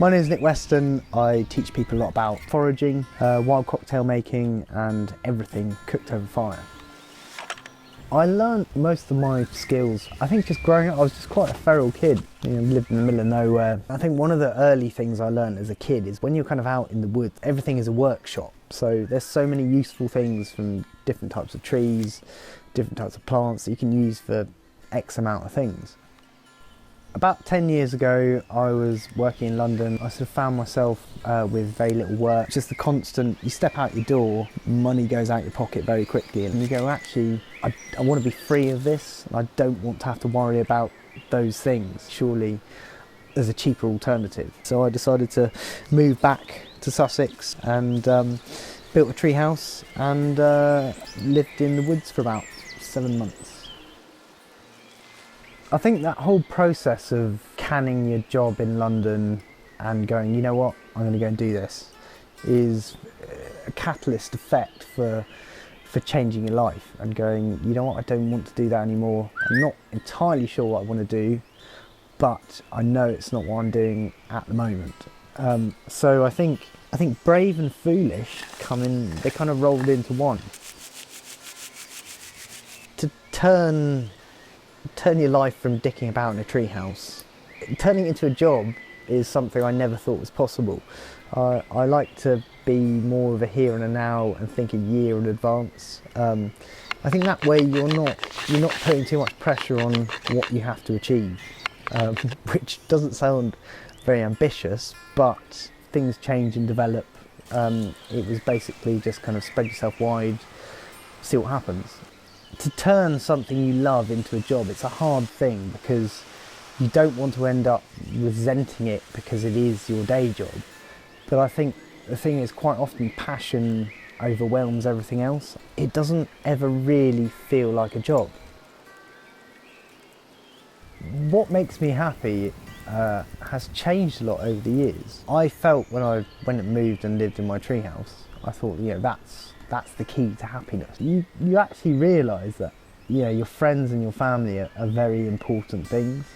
My name is Nick Weston. I teach people a lot about foraging, wild cocktail making and everything cooked over fire. I learned most of my skills, I think just growing up. I was just quite a feral kid, lived in the middle of nowhere. I think one of the early things I learned as a kid is when you're kind of out in the woods, everything is a workshop. So there's so many useful things from different types of trees, different types of plants that you can use for X amount of things. About 10 years ago, I was working in London. I sort of found myself with very little work. Just the constant, you step out your door, money goes out your pocket very quickly, and you go, actually, I want to be free of this. I don't want to have to worry about those things. Surely there's a cheaper alternative. So I decided to move back to Sussex and built a tree house and lived in the woods for about 7 months. I think that whole process of canning your job in London and going, you know what, I'm going to go and do this, is a catalyst effect for changing your life and going, you know what, I don't want to do that anymore. I'm not entirely sure what I want to do, but I know it's not what I'm doing at the moment. So I think brave and foolish they kind of rolled into one. To turn your life from dicking about in a treehouse, turning it into a job is something I never thought was possible. I like to be more of a here and a now and think a year in advance. I think that way you're not putting too much pressure on what you have to achieve, which doesn't sound very ambitious, but things change and develop. It was basically just kind of spread yourself wide, see what happens. To turn something you love into a job, it's a hard thing because you don't want to end up resenting it because it is your day job. But I think the thing is, quite often passion overwhelms everything else. It doesn't ever really feel like a job. What makes me happy has changed a lot over the years. I felt when I moved and lived in my treehouse, I thought, that's the key to happiness. You actually realise that your friends and your family are very important things.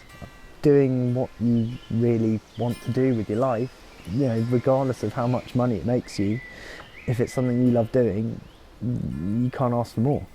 Doing what you really want to do with your life, regardless of how much money it makes you, if it's something you love doing, you can't ask for more.